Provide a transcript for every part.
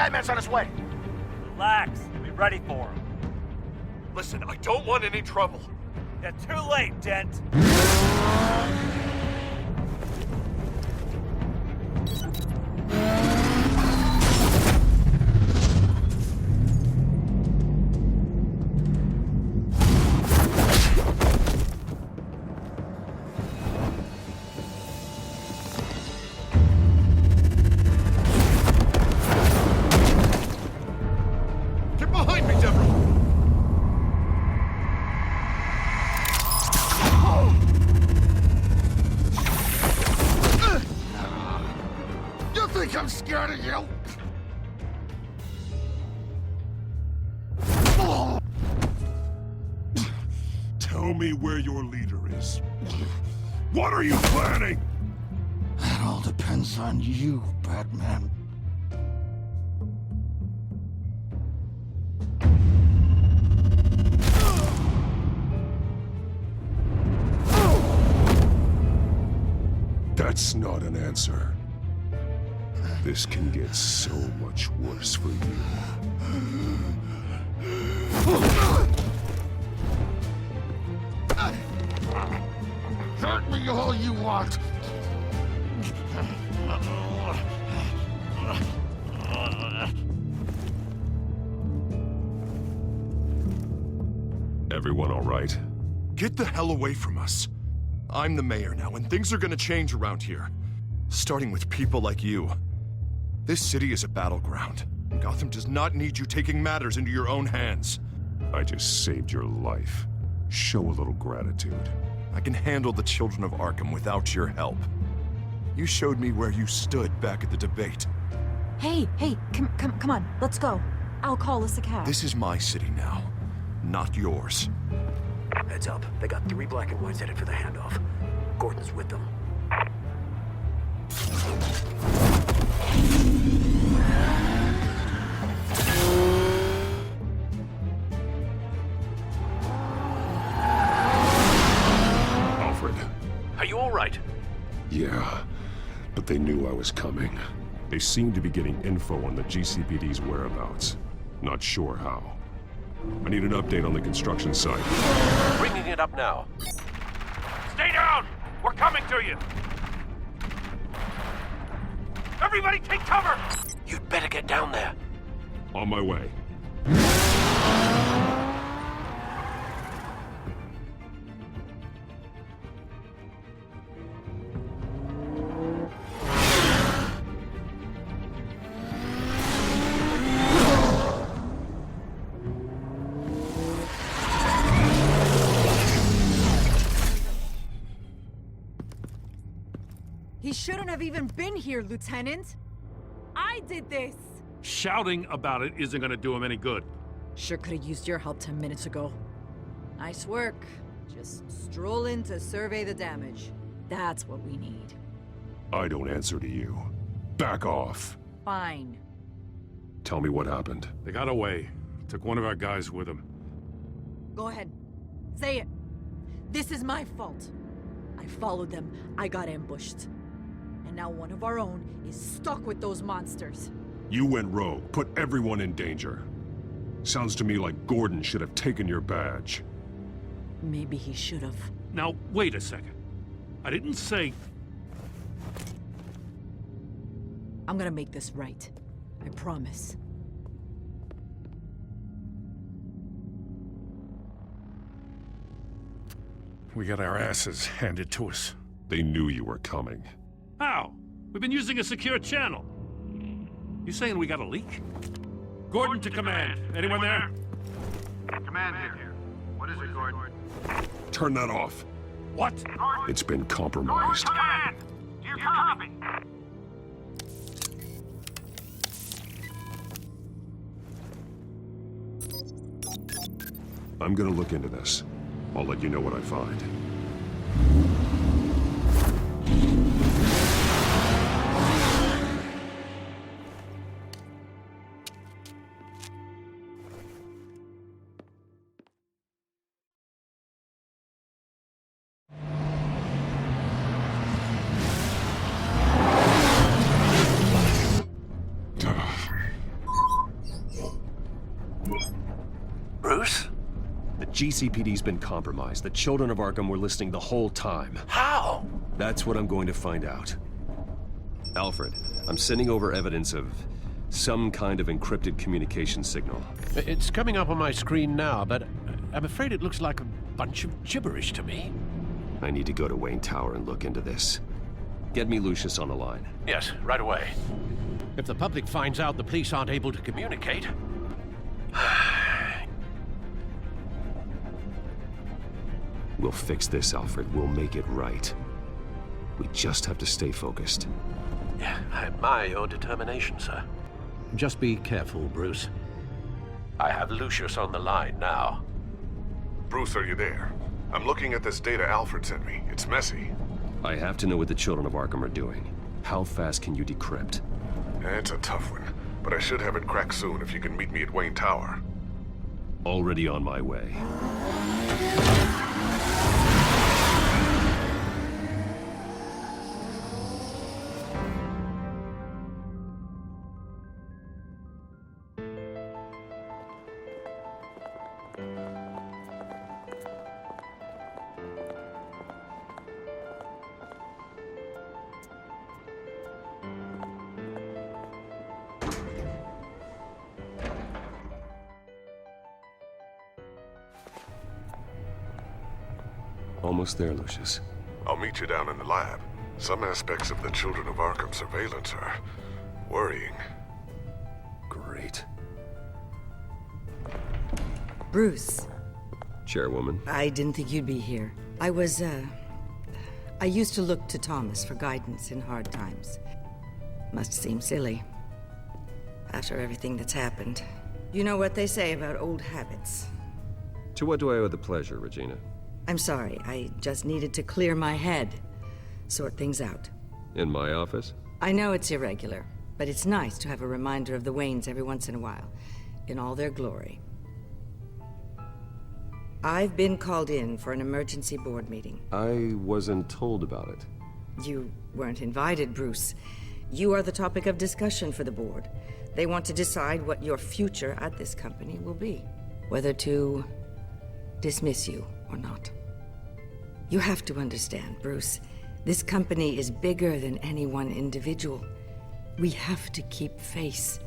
Batman's on his way. Relax. Be ready for him. Listen, I don't want any trouble. You're too late, Dent. I'm scared of you! Tell me where your leader is. What are you planning? That all depends on you, Batman. That's not an answer. This can get so much worse for you. Hurt me all you want. Everyone all right? Get the hell away from us. I'm the mayor now, and things are gonna change around here. Starting with people like you. This city is a battleground. Gotham does not need you taking matters into your own hands. I just saved your life. Show a little gratitude. I can handle the children of Arkham without your help. You showed me where you stood back at the debate. Hey, come on, let's go. I'll call us a cab. This is my city now, not yours. Heads up, they got 3 black and whites headed for the handoff. Gordon's with them. Alfred. Are you all right? Yeah, but they knew I was coming. They seemed to be getting info on the GCPD's whereabouts. Not sure how. I need an update on the construction site. Bringing it up now. Stay down! We're coming to you! Everybody take cover! You'd better get down there. On my way. He shouldn't have even been here, Lieutenant. I did this. Shouting about it isn't gonna do him any good. Sure could have used your help 10 minutes ago. Nice work. Just stroll in to survey the damage. That's what we need. I don't answer to you. Back off. Fine. Tell me what happened. They got away. Took one of our guys with them. Go ahead. Say it. This is my fault. I followed them. I got ambushed. And now one of our own is stuck with those monsters. You went rogue, put everyone in danger. Sounds to me like Gordon should have taken your badge. Maybe he should have. Now, wait a second. I didn't say... I'm gonna make this right. I promise. We got our asses handed to us. They knew you were coming. How? We've been using a secure channel. You saying we got a leak? Gordon to command. Anyone there? Command here. What is it, Gordon? Turn that off. What? It's been compromised. Command! Do you copy? I'm gonna look into this. I'll let you know what I find. GCPD's been compromised. The children of Arkham were listening the whole time. How? That's what I'm going to find out. Alfred, I'm sending over evidence of some kind of encrypted communication signal. It's coming up on my screen now, but I'm afraid it looks like a bunch of gibberish to me. I need to go to Wayne Tower and look into this. Get me Lucius on the line. Yes, right away. If the public finds out the police aren't able to communicate... We'll fix this, Alfred. We'll make it right. We just have to stay focused. Yeah, I admire your determination, sir. Just be careful, Bruce. I have Lucius on the line now. Bruce, are you there? I'm looking at this data Alfred sent me. It's messy. I have to know what the children of Arkham are doing. How fast can you decrypt? It's a tough one, but I should have it cracked soon if you can meet me at Wayne Tower. Already on my way. Almost there, Lucius. I'll meet you down in the lab. Some aspects of the Children of Arkham surveillance are worrying. Great. Bruce. Chairwoman. I didn't think you'd be here. I used to look to Thomas for guidance in hard times. Must seem silly. After everything that's happened. You know what they say about old habits. To what do I owe the pleasure, Regina? I'm sorry, I just needed to clear my head. Sort things out. In my office? I know it's irregular, but it's nice to have a reminder of the Waynes every once in a while, in all their glory. I've been called in for an emergency board meeting. I wasn't told about it. You weren't invited, Bruce. You are the topic of discussion for the board. They want to decide what your future at this company will be. Whether to dismiss you or not. You have to understand, Bruce. This company is bigger than any one individual. We have to keep face.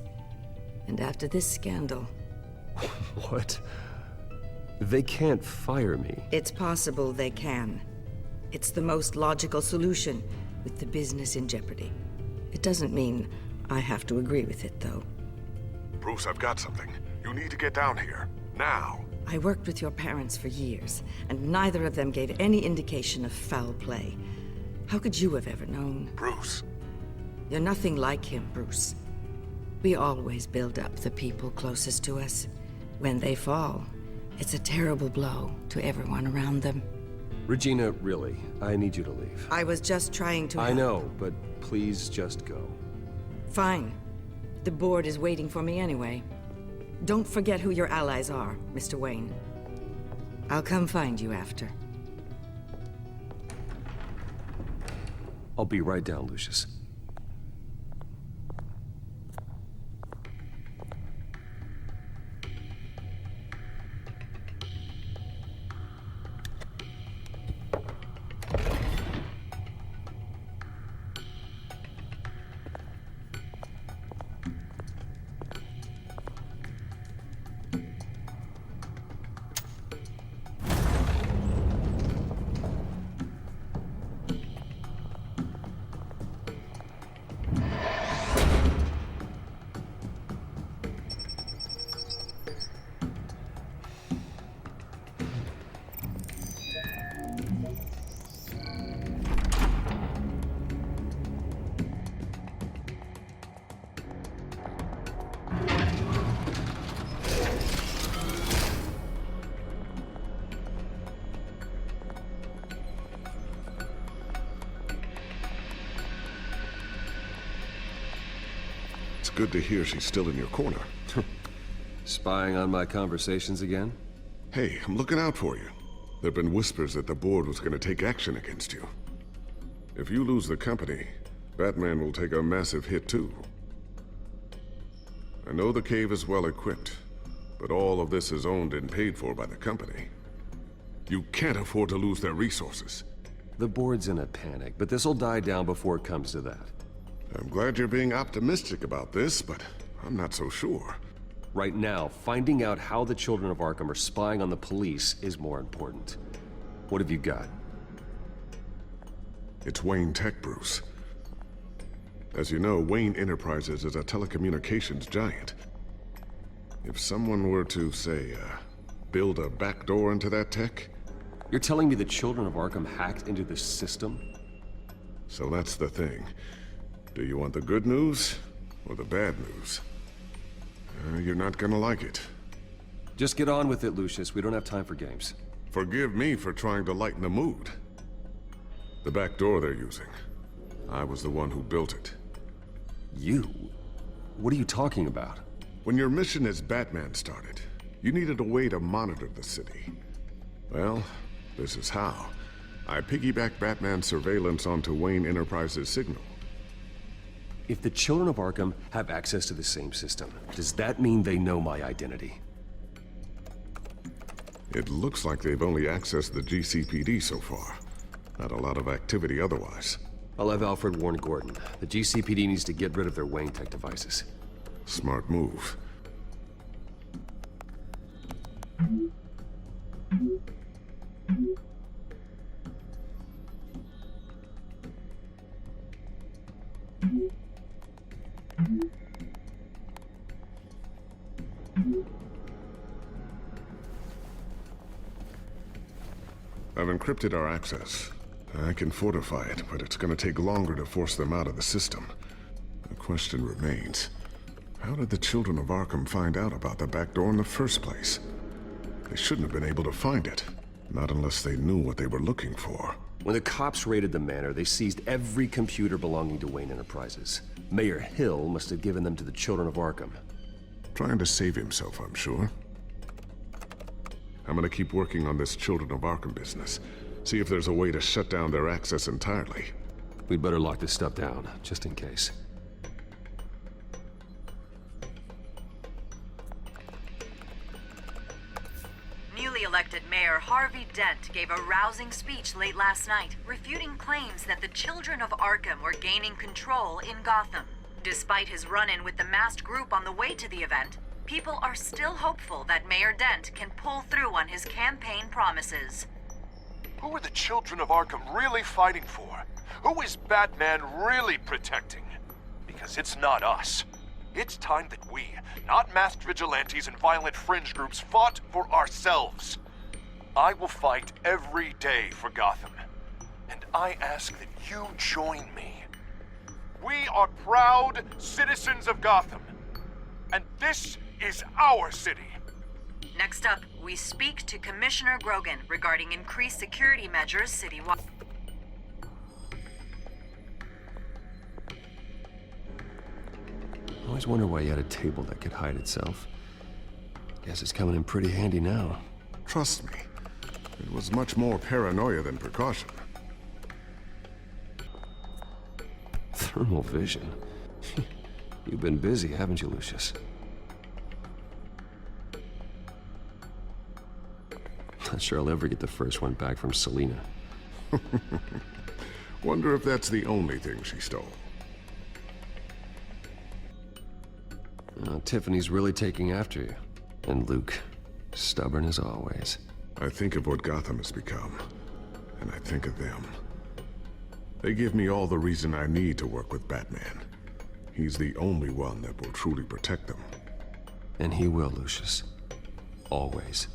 And after this scandal... What? They can't fire me. It's possible they can. It's the most logical solution, with the business in jeopardy. It doesn't mean I have to agree with it, though. Bruce, I've got something. You need to get down here. Now. I worked with your parents for years, and neither of them gave any indication of foul play. How could you have ever known? Bruce. You're nothing like him, Bruce. We always build up the people closest to us. When they fall, it's a terrible blow to everyone around them. Regina, really, I need you to leave. I was just trying to help. I know, but please just go. Fine. The board is waiting for me anyway. Don't forget who your allies are, Mr. Wayne. I'll come find you after. I'll be right down, Lucius. It's good to hear she's still in your corner. Spying on my conversations again? Hey, I'm looking out for you. There've been whispers that the board was gonna take action against you. If you lose the company, Batman will take a massive hit too. I know the cave is well equipped, but all of this is owned and paid for by the company. You can't afford to lose their resources. The board's in a panic, but this'll die down before it comes to that. I'm glad you're being optimistic about this, but I'm not so sure. Right now, finding out how the Children of Arkham are spying on the police is more important. What have you got? It's Wayne Tech, Bruce. As you know, Wayne Enterprises is a telecommunications giant. If someone were to, say, build a backdoor into that tech... You're telling me the Children of Arkham hacked into this system? So that's the thing. Do you want the good news or the bad news? You're not gonna like it. Just get on with it, Lucius. We don't have time for games. Forgive me for trying to lighten the mood. The back door they're using. I was the one who built it. You? What are you talking about? When your mission as Batman started, you needed a way to monitor the city. Well, this is how. I piggybacked Batman's surveillance onto Wayne Enterprises' signal. If the Children of Arkham have access to the same system, does that mean they know my identity? It looks like they've only accessed the GCPD so far. Not a lot of activity otherwise. I'll have Alfred warn Gordon. The GCPD needs to get rid of their Wayne Tech devices. Smart move. I've encrypted our access. I can fortify it, but it's gonna take longer to force them out of the system. The question remains, how did the Children of Arkham find out about the back door in the first place? They shouldn't have been able to find it. Not unless they knew what they were looking for. When the cops raided the manor, they seized every computer belonging to Wayne Enterprises. Mayor Hill must have given them to the Children of Arkham. Trying to save himself, I'm sure. I'm gonna keep working on this Children of Arkham business. See if there's a way to shut down their access entirely. We'd better lock this stuff down, just in case. Newly elected Mayor Harvey Dent gave a rousing speech late last night, refuting claims that the Children of Arkham were gaining control in Gotham. Despite his run-in with the masked group on the way to the event, people are still hopeful that Mayor Dent can pull through on his campaign promises. Who are the Children of Arkham really fighting for? Who is Batman really protecting? Because it's not us. It's time that we, not masked vigilantes and violent fringe groups, fought for ourselves. I will fight every day for Gotham. And I ask that you join me. We are proud citizens of Gotham. And this is our city. Next up, we speak to Commissioner Grogan regarding increased security measures citywide. I always wonder why you had a table that could hide itself. Guess it's coming in pretty handy now. Trust me, it was much more paranoia than precaution. Thermal vision. You've been busy, haven't you, Lucius? Not sure I'll ever get the first one back from Selina. Wonder if that's the only thing she stole. Tiffany's really taking after you. And Luke, stubborn as always. I think of what Gotham has become, and I think of them. They give me all the reason I need to work with Batman. He's the only one that will truly protect them. And he will, Lucius. Always.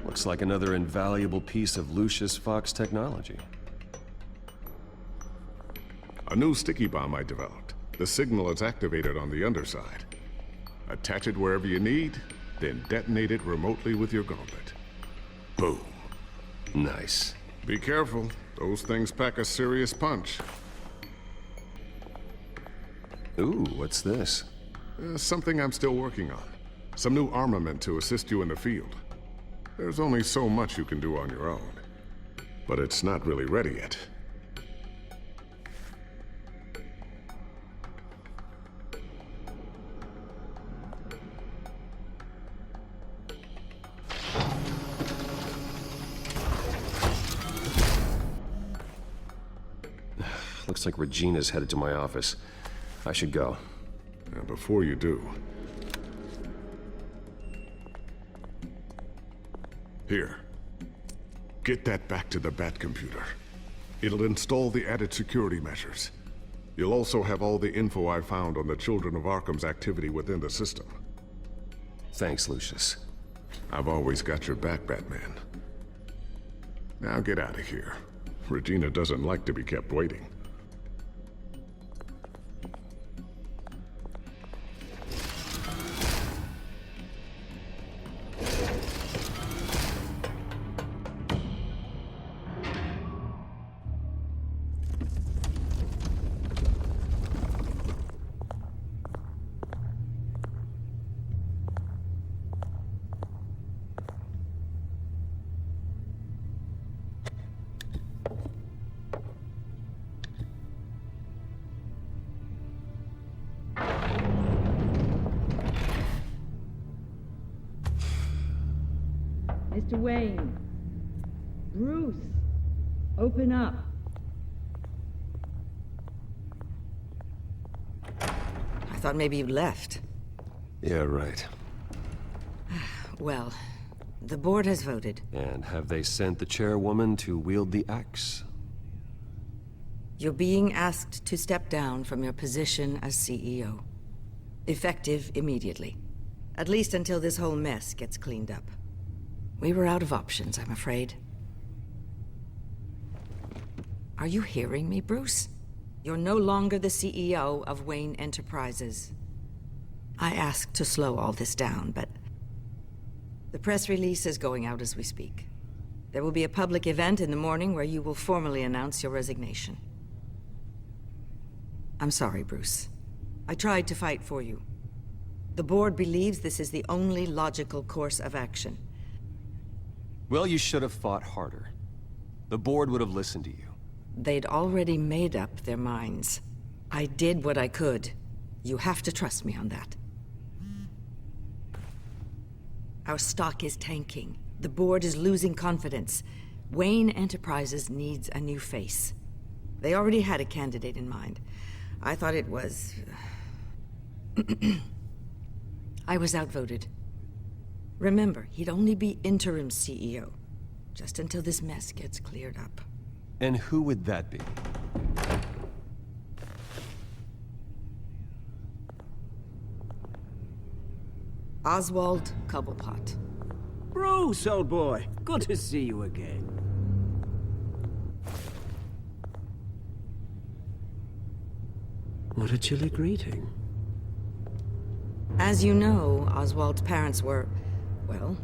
Looks like another invaluable piece of Lucius Fox technology. A new sticky bomb I developed. The signal is activated on the underside. Attach it wherever you need, then detonate it remotely with your gauntlet. Boom. Nice. Be careful. Those things pack a serious punch. Ooh, what's this? Something I'm still working on. Some new armament to assist you in the field. There's only so much you can do on your own. But it's not really ready yet. Looks like Regina's headed to my office. I should go. And before you do... Here. Get that back to the Bat computer. It'll install the added security measures. You'll also have all the info I found on the Children of Arkham's activity within the system. Thanks, Lucius. I've always got your back, Batman. Now get out of here. Regina doesn't like to be kept waiting. Mr. Wayne. Bruce. Open up. I thought maybe you'd left. Yeah, right. Well, the board has voted. And have they sent the chairwoman to wield the axe? You're being asked to step down from your position as CEO. Effective immediately. At least until this whole mess gets cleaned up. We were out of options, I'm afraid. Are you hearing me, Bruce? You're no longer the CEO of Wayne Enterprises. I asked to slow all this down, but... the press release is going out as we speak. There will be a public event in the morning where you will formally announce your resignation. I'm sorry, Bruce. I tried to fight for you. The board believes this is the only logical course of action. Well, you should have fought harder. The board would have listened to you. They'd already made up their minds. I did what I could. You have to trust me on that. Our stock is tanking. The board is losing confidence. Wayne Enterprises needs a new face. They already had a candidate in mind. I thought it was... I was outvoted. Remember, he'd only be interim CEO, just until this mess gets cleared up. And who would that be? Oswald Cobblepot. Bruce, old boy. Good to see you again. What a chilly greeting. As you know, Oswald's parents were, well,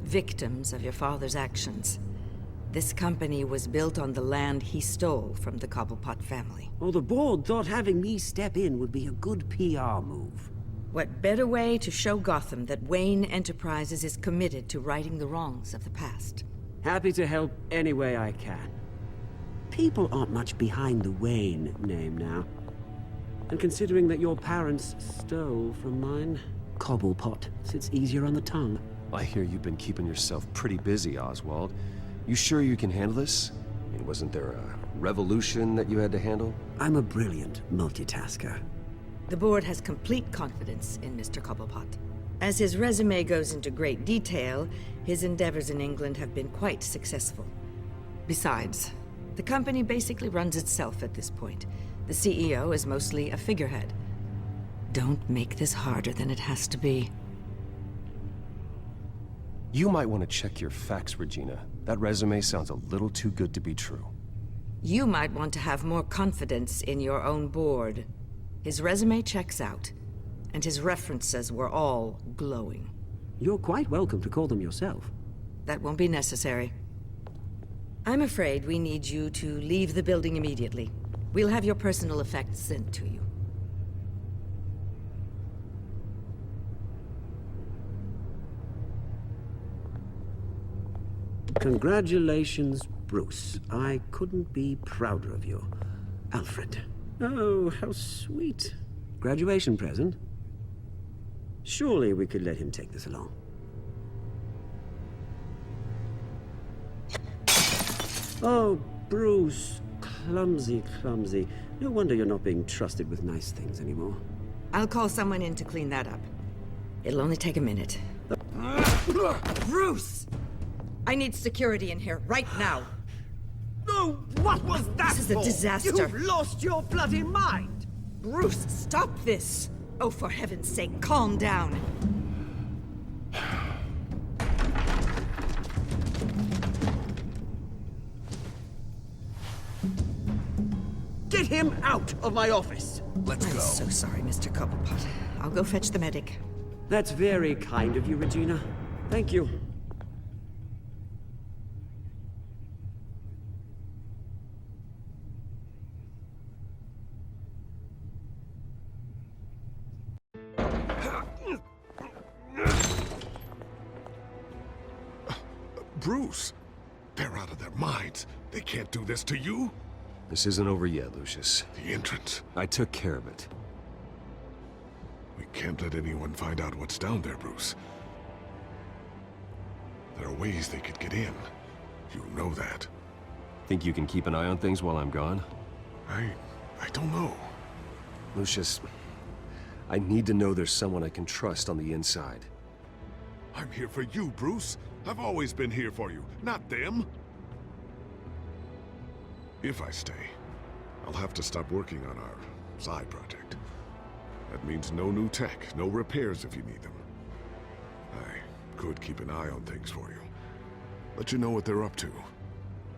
victims of your father's actions. This company was built on the land he stole from the Cobblepot family. Well, the board thought having me step in would be a good PR move. What better way to show Gotham that Wayne Enterprises is committed to righting the wrongs of the past? Happy to help any way I can. People aren't much behind the Wayne name now. And considering that your parents stole from mine, Cobblepot sits easier on the tongue. I hear you've been keeping yourself pretty busy, Oswald. You sure you can handle this? I mean, wasn't there a revolution that you had to handle? I'm a brilliant multitasker. The board has complete confidence in Mr. Cobblepot. As his resume goes into great detail, his endeavors in England have been quite successful. Besides, the company basically runs itself at this point. The CEO is mostly a figurehead. Don't make this harder than it has to be. You might want to check your facts, Regina. That resume sounds a little too good to be true. You might want to have more confidence in your own board. His resume checks out, and his references were all glowing. You're quite welcome to call them yourself. That won't be necessary. I'm afraid we need you to leave the building immediately. We'll have your personal effects sent to you. Congratulations, Bruce. I couldn't be prouder of you. Alfred. Oh, how sweet. Graduation present? Surely we could let him take this along. Oh, Bruce. Clumsy, clumsy. No wonder you're not being trusted with nice things anymore. I'll call someone in to clean that up. It'll only take a minute. Bruce! I need security in here, right now. No, what was that This is a disaster. You've lost your bloody mind! Bruce, stop this! Oh, for heaven's sake, calm down. Get him out of my office! Let's go. I'm so sorry, Mr. Cobblepot. I'll go fetch the medic. That's very kind of you, Regina. Thank you. Bruce! They're out of their minds. They can't do this to you. This isn't over yet, Lucius. The entrance. I took care of it. We can't let anyone find out what's down there, Bruce. There are ways they could get in. You know that. Think you can keep an eye on things while I'm gone? I don't know. Lucius, I need to know there's someone I can trust on the inside. I'm here for you, Bruce. I've always been here for you, not them. If I stay, I'll have to stop working on our side project. That means no new tech, no repairs if you need them. I could keep an eye on things for you. Let you know what they're up to.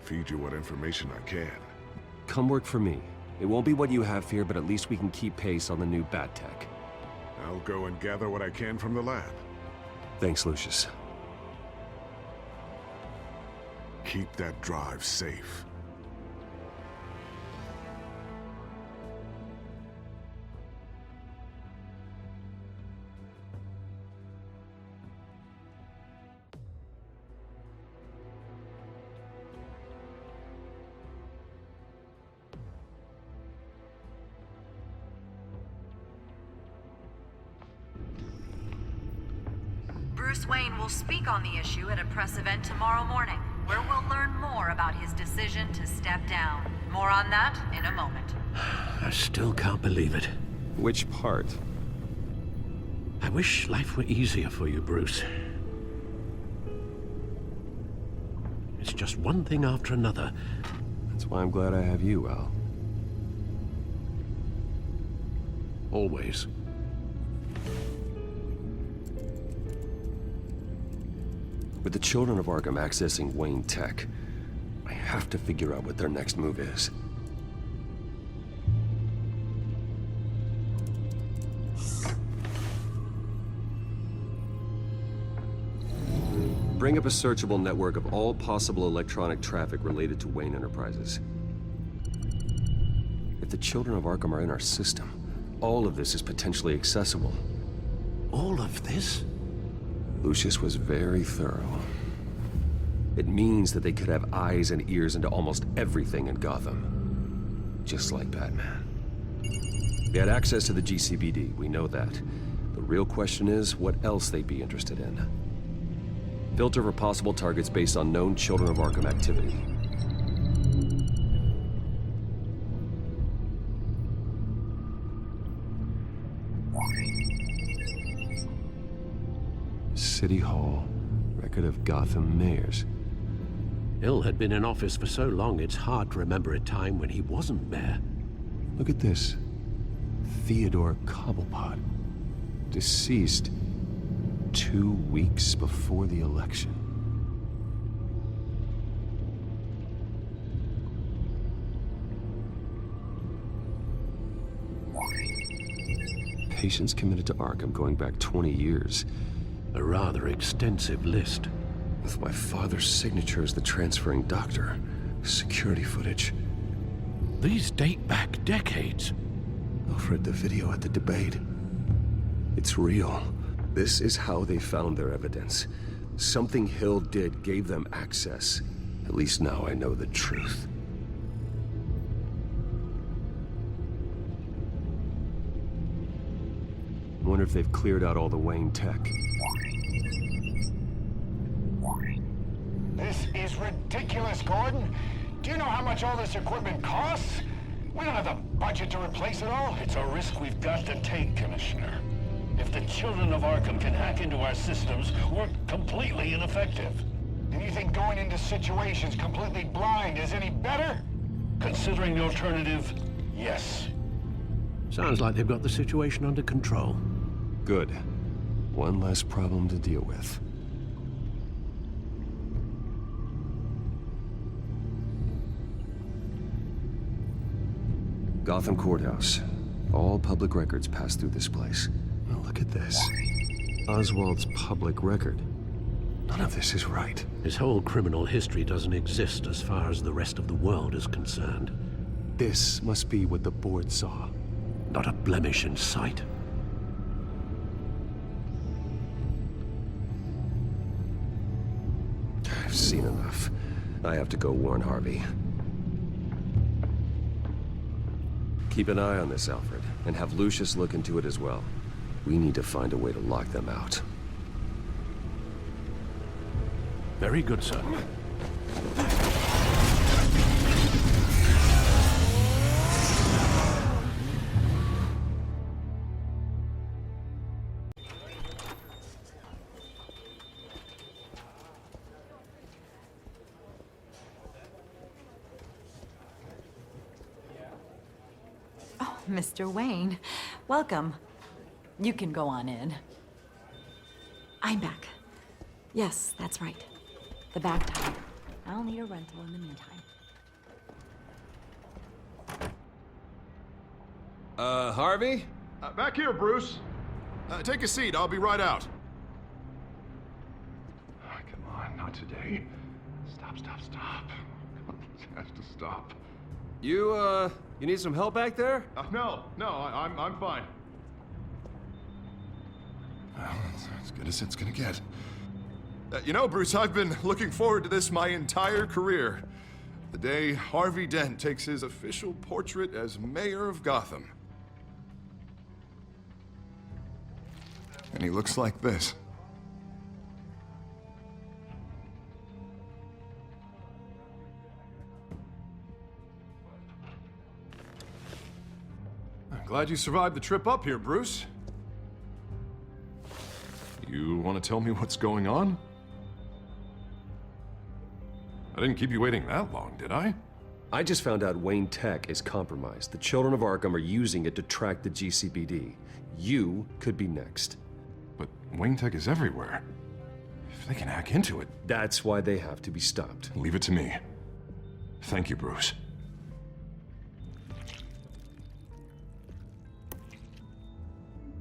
Feed you what information I can. Come work for me. It won't be what you have here, but at least we can keep pace on the new bat tech. I'll go and gather what I can from the lab. Thanks, Lucius. Keep that drive safe. Bruce Wayne will speak on the issue at a press event tomorrow morning, where we'll learn more about his decision to step down. More on that in a moment. I still can't believe it. Which part? I wish life were easier for you, Bruce. It's just one thing after another. That's why I'm glad I have you, Al. Always. With the children of Arkham accessing Wayne tech, I have to figure out what their next move is. Bring up a searchable network of all possible electronic traffic related to Wayne Enterprises. If the children of Arkham are in our system, all of this is potentially accessible. All of this? Lucius was very thorough. It means that they could have eyes and ears into almost everything in Gotham. Just like Batman. They had access to the GCPD, we know that. The real question is, what else they'd be interested in. Filter for possible targets based on known Children of Arkham activity. City Hall. Record of Gotham mayors. Hill had been in office for so long, it's hard to remember a time when he wasn't mayor. Look at this. Theodore Cobblepot. Deceased 2 weeks before the election. Patients committed to Arkham going back 20 years. A rather extensive list. With my father's signature as the transferring doctor. Security footage. These date back decades. I've read the video at the debate. It's real. This is how they found their evidence. Something Hill did gave them access. At least now I know the truth. I wonder if they've cleared out all the Wayne tech. This is ridiculous, Gordon. Do you know how much all this equipment costs? We don't have the budget to replace it all. It's a risk we've got to take, Commissioner. If the children of Arkham can hack into our systems, we're completely ineffective. And you think going into situations completely blind is any better? Considering the alternative, yes. Sounds like they've got the situation under control. Good. One less problem to deal with. Gotham Courthouse. All public records pass through this place. Oh, look at this. Oswald's public record. None of this is right. His whole criminal history doesn't exist as far as the rest of the world is concerned. This must be what the board saw. Not a blemish in sight. I've seen enough. I have to go warn Harvey. Keep an eye on this, Alfred, and have Lucius look into it as well. We need to find a way to lock them out. Very good, sir. Mr. Wayne, welcome. You can go on in. I'm back. Yes, that's right. The back tire. I'll need a rental in the meantime. Harvey? Back here, Bruce. Take a seat. I'll be right out. Oh, come on, not today. Stop. It has to stop. You need some help back there? No, I'm fine. Well, that's as good as it's gonna get. You know, Bruce, I've been looking forward to this my entire career. The day Harvey Dent takes his official portrait as mayor of Gotham. And he looks like this. I'm glad you survived the trip up here, Bruce. You want to tell me what's going on? I didn't keep you waiting that long, did I? I just found out Wayne Tech is compromised. The children of Arkham are using it to track the GCPD. You could be next. But Wayne Tech is everywhere. If they can hack into it... That's why they have to be stopped. Leave it to me. Thank you, Bruce.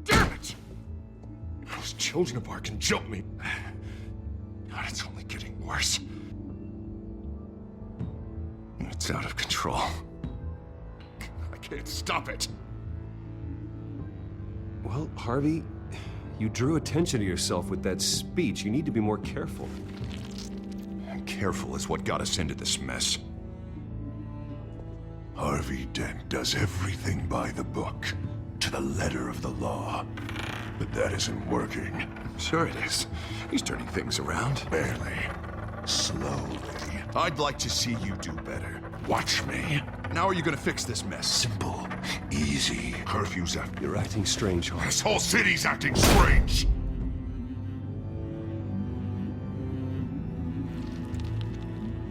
Damn it! Those children of Arkham jumped me. God, it's only getting worse. It's out of control. I can't stop it. Well, Harvey, you drew attention to yourself with that speech. You need to be more careful. Careful is what got us into this mess. Harvey Dent does everything by the book, to the letter of the law. But that isn't working. Sure it is. He's turning things around. Barely. Slowly. I'd like to see you do better. Watch me. And how are you gonna fix this mess? Simple. Easy. Curfew's after. You're acting strange, Harvey. This whole city's acting strange!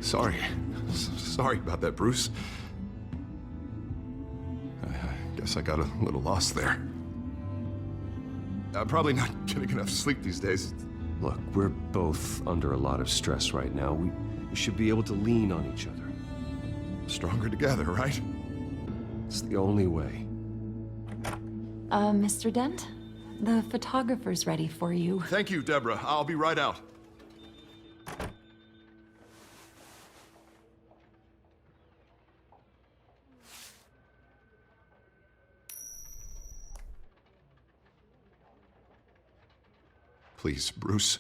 Sorry. Sorry about that, Bruce. I guess I got a little lost there. I'm probably not getting enough sleep these days. Look, we're both under a lot of stress right now. We should be able to lean on each other. Stronger together, right? It's the only way. Mr. Dent? The photographer's ready for you. Thank you, Deborah. I'll be right out. Please, Bruce.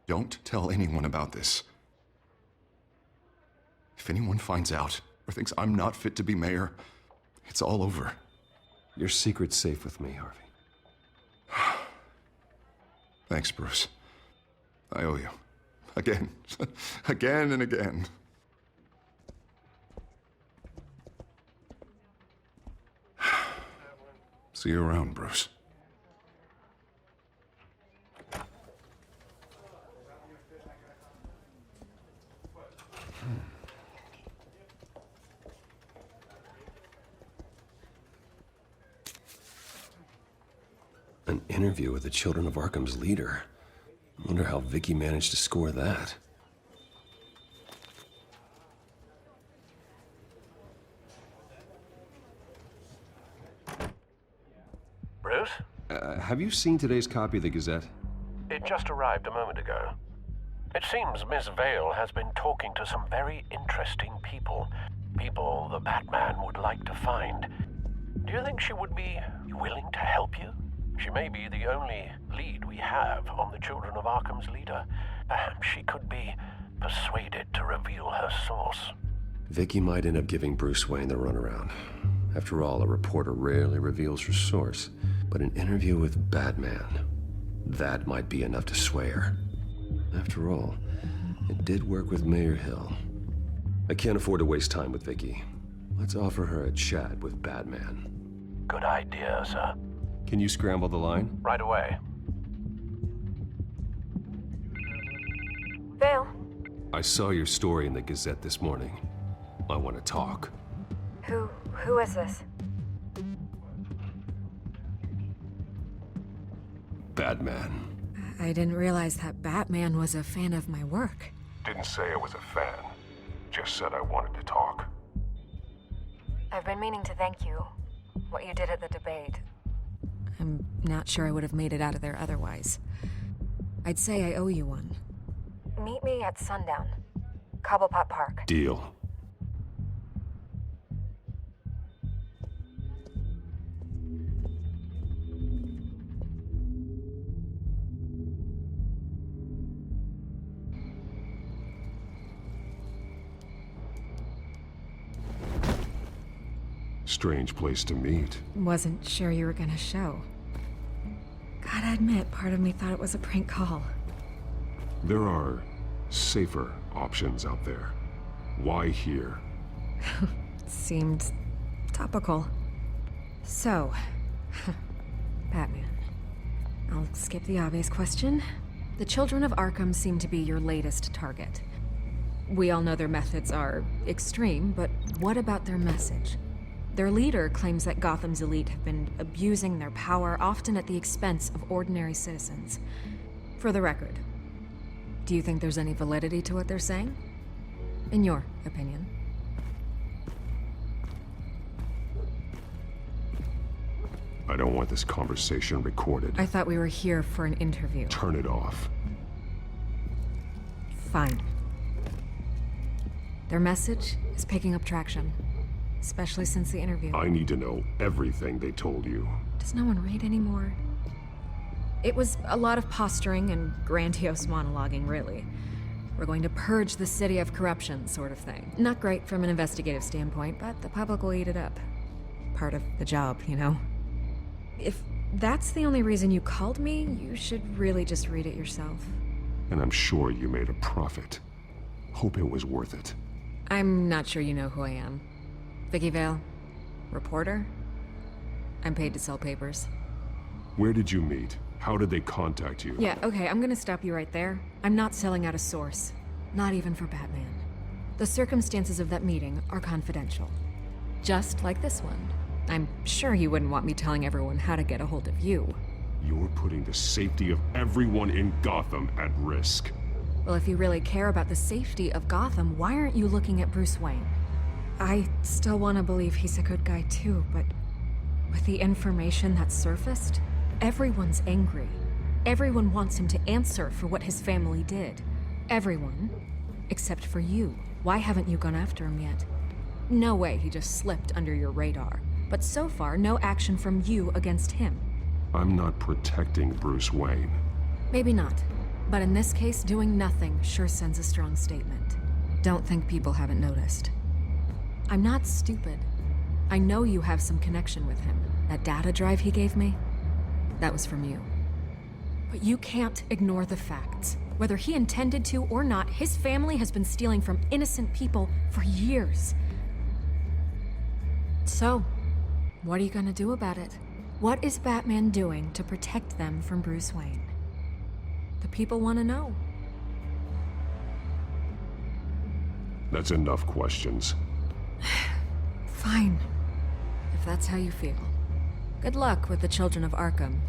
Don't tell anyone about this. If anyone finds out or thinks I'm not fit to be mayor, it's all over. Your secret's safe with me, Harvey. Thanks, Bruce. I owe you. Again. Again and again. See you around, Bruce. An interview with the Children of Arkham's leader. I wonder how Vicky managed to score that. Bruce? Have you seen today's copy of the Gazette? It just arrived a moment ago. It seems Miss Vale has been talking to some very interesting people. People the Batman would like to find. Do you think she would be willing to help you? She may be the only lead we have on the Children of Arkham's leader. Perhaps she could be persuaded to reveal her source. Vicky might end up giving Bruce Wayne the runaround. After all, a reporter rarely reveals her source. But an interview with Batman, that might be enough to sway her. After all, it did work with Mayor Hill. I can't afford to waste time with Vicky. Let's offer her a chat with Batman. Good idea, sir. Can you scramble the line? Right away. Vale. I saw your story in the Gazette this morning. I want to talk. Who is this? Batman. I didn't realize that Batman was a fan of my work. Didn't say I was a fan. Just said I wanted to talk. I've been meaning to thank you. What you did at the debate. I'm not sure I would have made it out of there otherwise. I'd say I owe you one. Meet me at sundown. Cobblepot Park. Deal. Strange place to meet. Wasn't sure you were gonna show. Gotta admit, part of me thought it was a prank call. There are safer options out there. Why here? Seemed topical. So, Batman. I'll skip the obvious question. The Children of Arkham seem to be your latest target. We all know their methods are extreme, but what about their message? Their leader claims that Gotham's elite have been abusing their power, often at the expense of ordinary citizens. For the record, do you think there's any validity to what they're saying? In your opinion? I don't want this conversation recorded. I thought we were here for an interview. Turn it off. Fine. Their message is picking up traction. Especially since the interview. I need to know everything they told you. Does no one read anymore? It was a lot of posturing and grandiose monologuing, really. We're going to purge the city of corruption, sort of thing. Not great from an investigative standpoint, but the public will eat it up. Part of the job, you know? If that's the only reason you called me, you should really just read it yourself. And I'm sure you made a profit. Hope it was worth it. I'm not sure you know who I am. Vicky Vale, reporter. I'm paid to sell papers. Where did you meet? How did they contact you? Yeah, okay, I'm gonna stop you right there. I'm not selling out a source. Not even for Batman. The circumstances of that meeting are confidential. Just like this one. I'm sure you wouldn't want me telling everyone how to get a hold of you. You're putting the safety of everyone in Gotham at risk. Well, if you really care about the safety of Gotham, why aren't you looking at Bruce Wayne? I still want to believe he's a good guy too, but with the information that surfaced, everyone's angry. Everyone wants him to answer for what his family did. Everyone, except for you. Why haven't you gone after him yet? No way he just slipped under your radar. But so far, no action from you against him. I'm not protecting Bruce Wayne. Maybe not. But in this case, doing nothing sure sends a strong statement. Don't think people haven't noticed. I'm not stupid. I know you have some connection with him. That data drive he gave me, that was from you. But you can't ignore the facts. Whether he intended to or not, his family has been stealing from innocent people for years. So, what are you gonna do about it? What is Batman doing to protect them from Bruce Wayne? The people want to know. That's enough questions. Fine. If that's how you feel. Good luck with the children of Arkham.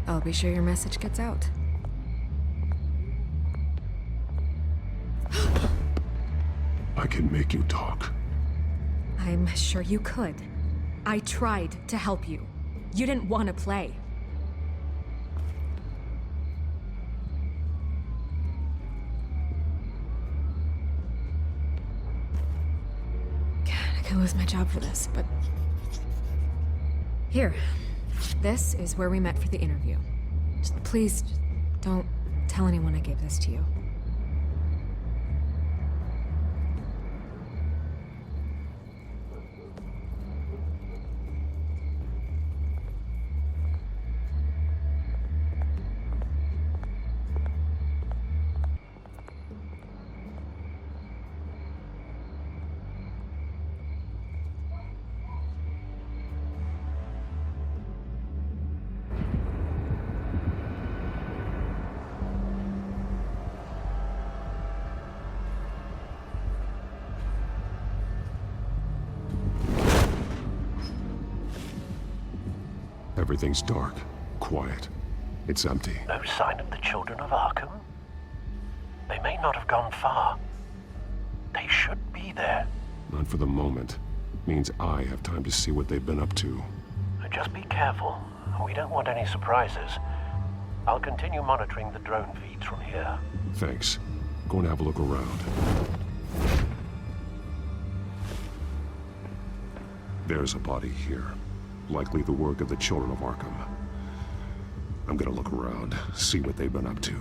I'll be sure your message gets out. I can make you talk. I'm sure you could. I tried to help you. You didn't want to play. God, I could lose my job for this, but... Here. This is where we met for the interview. Please, don't tell anyone I gave this to you. Everything's dark, quiet. It's empty. No sign of the children of Arkham? They may not have gone far. They should be there. Not for the moment. Means I have time to see what they've been up to. Just be careful. We don't want any surprises. I'll continue monitoring the drone feeds from here. Thanks. Go and have a look around. There's a body here. Likely the work of the children of Arkham. I'm gonna look around, see what they've been up to.